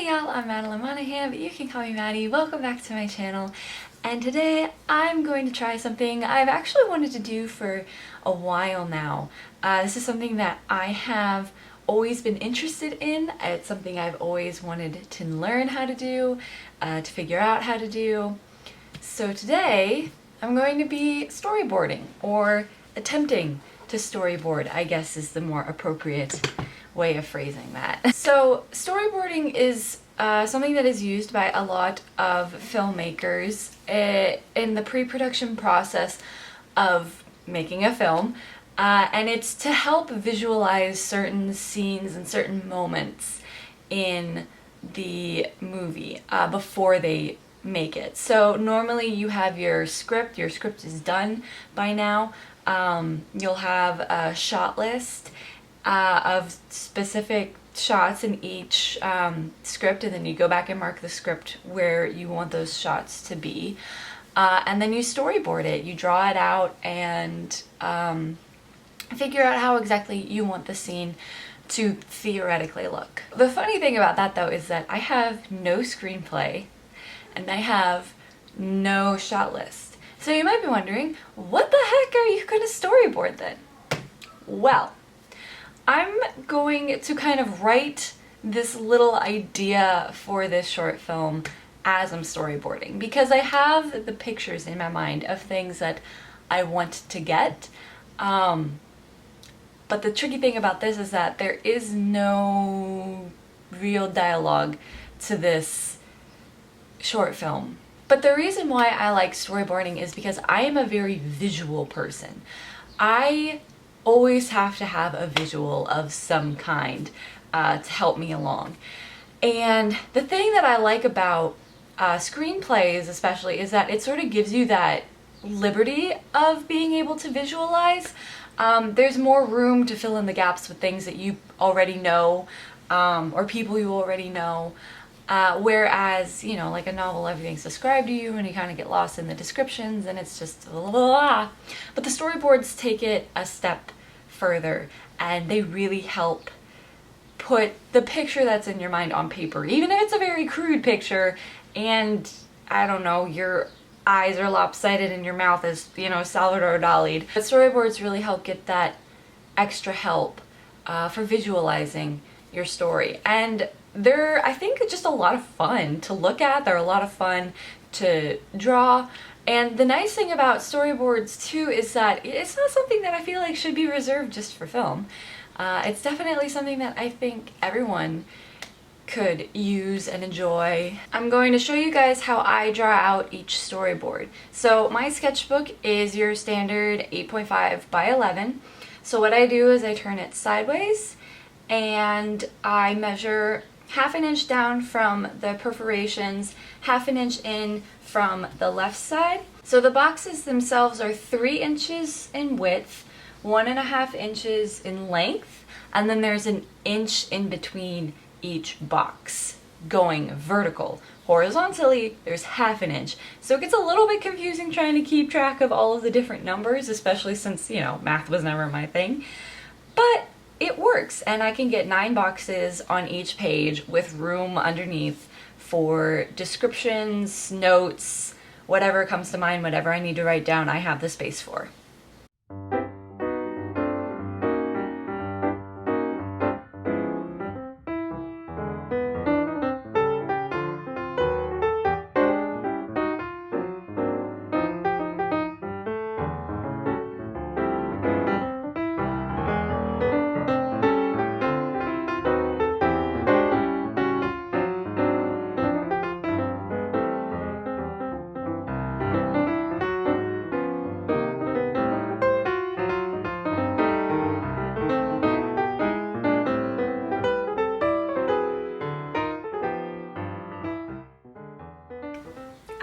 Hey y'all, I'm Madeline Monahan, but you can call me Maddie. Welcome back to my channel. And today I'm going to try something I've actually wanted to do for a while now. This is something that I have always been interested in. It's something I've always wanted to learn how to do, to figure out how to do. So today I'm going to be storyboarding, or attempting to storyboard, I guess is the more appropriate way of phrasing that. So storyboarding is something that is used by a lot of filmmakers in the pre-production process of making a film, and it's to help visualize certain scenes and certain moments in the movie before they make it. So normally you have your script is done by now. You'll have a shot list of specific shots in each script, and then you go back and mark the script where you want those shots to be, and then you storyboard it. You draw it out and figure out how exactly you want the scene to theoretically look. The funny thing about that though is that I have no screenplay and I have no shot list. So you might be wondering, what the heck are you going to storyboard then? Well, I'm going to kind of write this little idea for this short film as I'm storyboarding, because I have the pictures in my mind of things that I want to get. But the tricky thing about this is that there is no real dialogue to this short film. But the reason why I like storyboarding is because I am a very visual person. I always have to have a visual of some kind to help me along. And the thing that I like about screenplays especially is that it sort of gives you that liberty of being able to visualize. There's more room to fill in the gaps with things that you already know, or people you already know. Whereas, you know, like a novel, everything's described to you and you kind of get lost in the descriptions and it's just blah, blah, blah. But the storyboards take it a step further and they really help put the picture that's in your mind on paper, even if it's a very crude picture and, I don't know, your eyes are lopsided and your mouth is, you know, Salvador Dali'd. But storyboards really help get that extra help for visualizing your story. And they're, I think, just a lot of fun to look at. They're a lot of fun to draw. And the nice thing about storyboards too is that it's not something that I feel like should be reserved just for film. It's definitely something that I think everyone could use and enjoy. I'm going to show you guys how I draw out each storyboard. So my sketchbook is your standard 8.5 by 11. So what I do is I turn it sideways and I measure ½ inch down from the perforations, ½ inch in from the left side. So the boxes themselves are 3 inches in width, 1.5 inches in length, and then there's an inch in between each box going vertical. Horizontally, there's ½ inch. So it gets a little bit confusing trying to keep track of all of the different numbers, especially since, you know, math was never my thing. But it works, and I can get 9 boxes on each page with room underneath for descriptions, notes, whatever comes to mind, whatever I need to write down, I have the space for.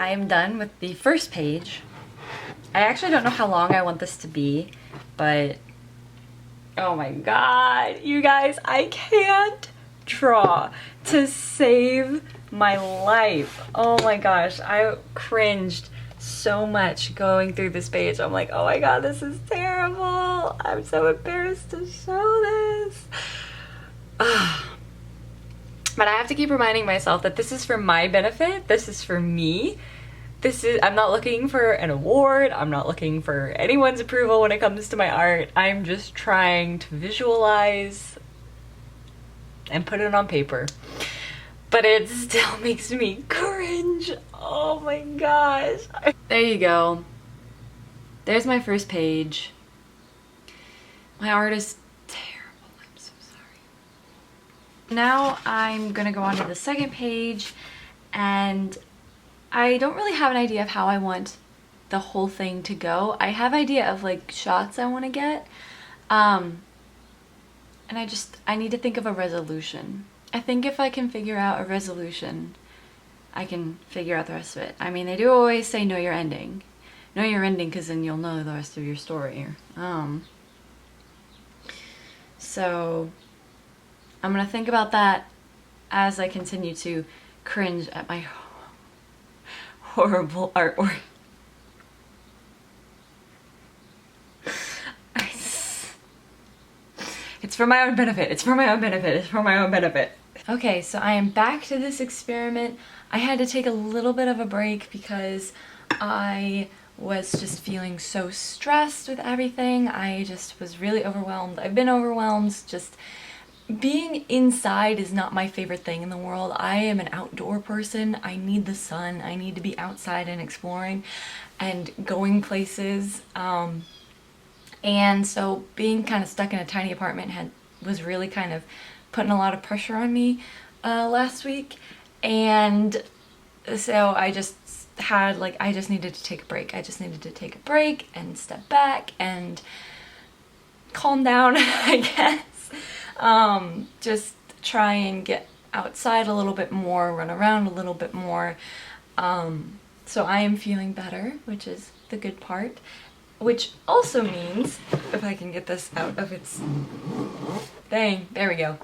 I am done with the first page. I actually don't know how long I want this to be, but oh my god, you guys, I can't draw to save my life. Oh my gosh, I cringed so much going through this page. I'm like, oh my god, this is terrible. I'm so embarrassed to show this. But I have to keep reminding myself that this is for my benefit, this is for me. I'm not looking for an award, I'm not looking for anyone's approval when it comes to my art. I'm just trying to visualize and put it on paper. But it still makes me cringe. Oh my gosh. There you go. There's my first page. My art is terrible, I'm so sorry. Now I'm gonna go on to the second page, and I don't really have an idea of how I want the whole thing to go. I have an idea of like shots I want to get, and I need to think of a resolution. I think if I can figure out a resolution, I can figure out the rest of it. I mean, they do always say know your ending. Know your ending, because then you'll know the rest of your story. So I'm gonna think about that as I continue to cringe at my horrible artwork. It's for my own benefit, it's for my own benefit, it's for my own benefit. Okay, so I am back to this experiment. I had to take a little bit of a break because I was just feeling so stressed with everything. I just was really overwhelmed. I've been overwhelmed. Just being inside is not my favorite thing in the world. I am an outdoor person. I need the sun. I need to be outside and exploring and going places. And so being kind of stuck in a tiny apartment was really kind of putting a lot of pressure on me last week. And so I just had I just needed to take a break. I just needed to take a break and step back and calm down, I guess. Just try and get outside a little bit more, run around a little bit more. So I am feeling better, which is the good part. Which also means, if I can get this out of its thing, there we go.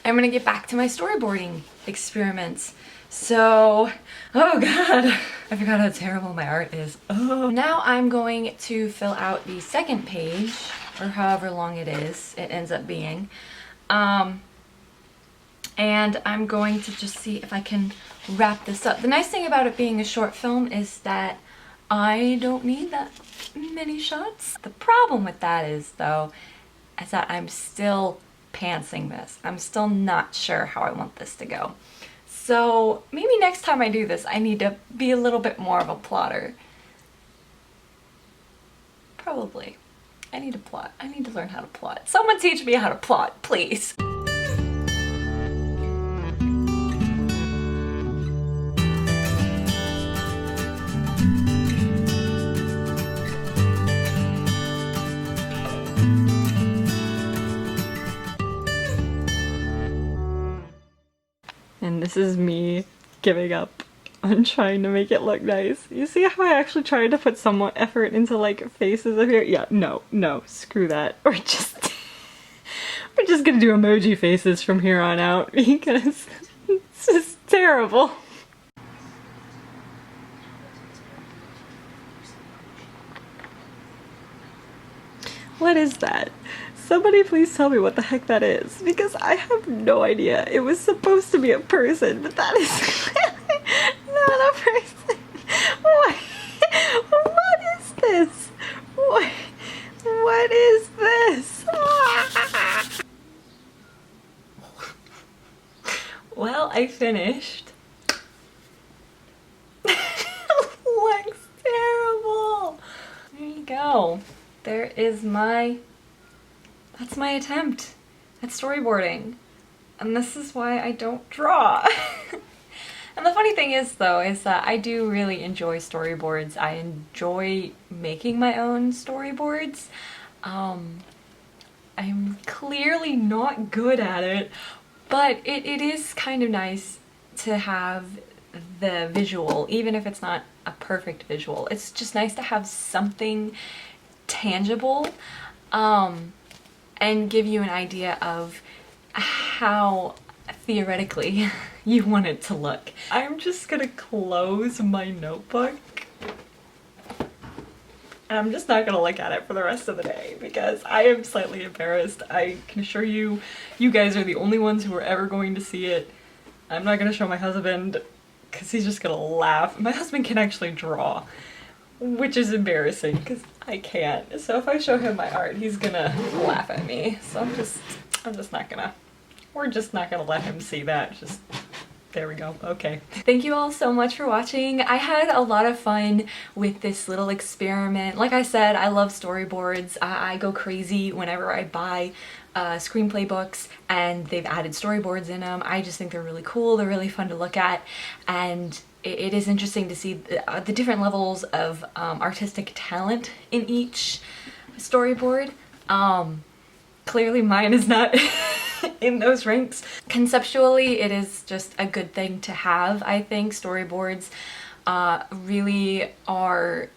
I'm gonna get back to my storyboarding experiments. So, oh god, I forgot how terrible my art is. Oh. Now I'm going to fill out the second page, or however long it ends up being. And I'm going to just see if I can wrap this up. The nice thing about it being a short film is that I don't need that many shots. The problem with that is that I'm still pantsing this. I'm still not sure how I want this to go. So maybe next time I do this, I need to be a little bit more of a plotter. Probably. I need to plot. I need to learn how to plot. Someone teach me how to plot, please. And this is me giving up on trying to make it look nice. You see how I actually tried to put somewhat effort into faces up here? Yeah, no, screw that. We're just gonna do emoji faces from here on out because it's just terrible. What is that? Somebody please tell me what the heck that is, because I have no idea. It was supposed to be a person, but that is clearly not a person. What is this? What is this? Well, I finished. Looks terrible. There you go. There is that's my attempt at storyboarding. And this is why I don't draw. And the funny thing is that I do really enjoy storyboards. I enjoy making my own storyboards. I'm clearly not good at it, but it is kind of nice to have the visual, even if it's not a perfect visual. It's just nice to have something tangible, and give you an idea of how theoretically you want it to look. I'm just gonna close my notebook and I'm just not gonna look at it for the rest of the day because I am slightly embarrassed. I can assure you, you guys are the only ones who are ever going to see it. I'm not gonna show my husband because he's just gonna laugh. My husband can actually draw, which is embarrassing because I can't. So if I show him my art, he's gonna laugh at me. So I'm just not gonna, we're just not gonna let him see that. Just, there we go. Okay. Thank you all so much for watching. I had a lot of fun with this little experiment. Like I said, I love storyboards. I go crazy whenever I buy screenplay books and they've added storyboards in them. I just think they're really cool. They're really fun to look at, and it is interesting to see the different levels of artistic talent in each storyboard. Clearly mine is not in those ranks. Conceptually, it is just a good thing to have. I think storyboards really are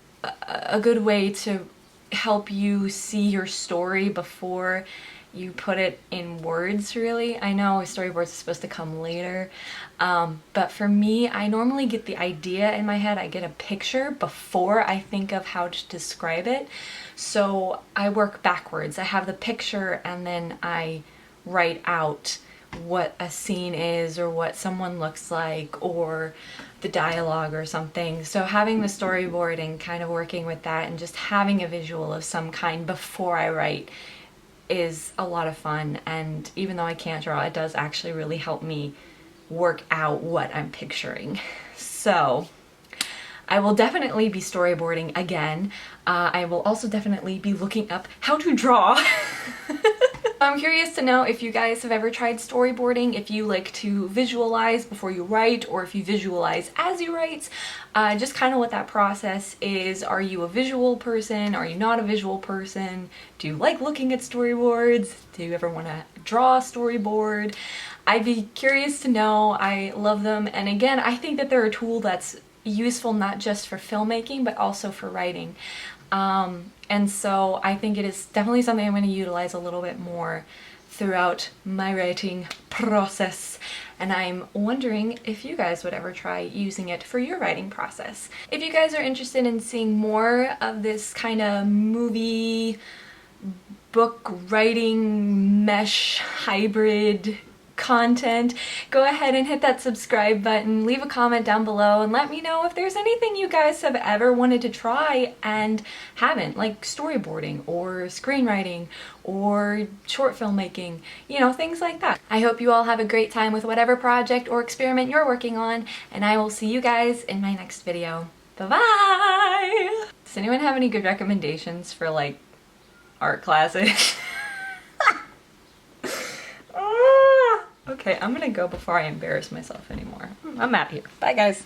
a good way to help you see your story before you put it in words, really. I know storyboards are supposed to come later, but for me, I normally get the idea in my head. I get a picture before I think of how to describe it. So I work backwards. I have the picture and then I write out what a scene is or what someone looks like or the dialogue or something. So having the storyboard and kind of working with that and just having a visual of some kind before I write is a lot of fun. And even though I can't draw, it does actually really help me work out what I'm picturing. So I will definitely be storyboarding again. I will also definitely be looking up how to draw. I'm curious to know if you guys have ever tried storyboarding, if you like to visualize before you write, or if you visualize as you write, just kind of what that process is. Are you a visual person? Are you not a visual person? Do you like looking at storyboards? Do you ever want to draw a storyboard? I'd be curious to know. I love them, and again, I think that they're a tool that's useful not just for filmmaking, but also for writing. And so I think it is definitely something I'm going to utilize a little bit more throughout my writing process, and I'm wondering if you guys would ever try using it for your writing process. If you guys are interested in seeing more of this kind of movie, book writing, mesh, hybrid content, go ahead and hit that subscribe button, leave a comment down below, and let me know if there's anything you guys have ever wanted to try and haven't, like storyboarding or screenwriting or short filmmaking, you know, things like that. I hope you all have a great time with whatever project or experiment you're working on, and I will see you guys in my next video. Bye-bye! Does anyone have any good recommendations for like art classes? Okay, I'm gonna go before I embarrass myself anymore. I'm out of here. Bye, guys.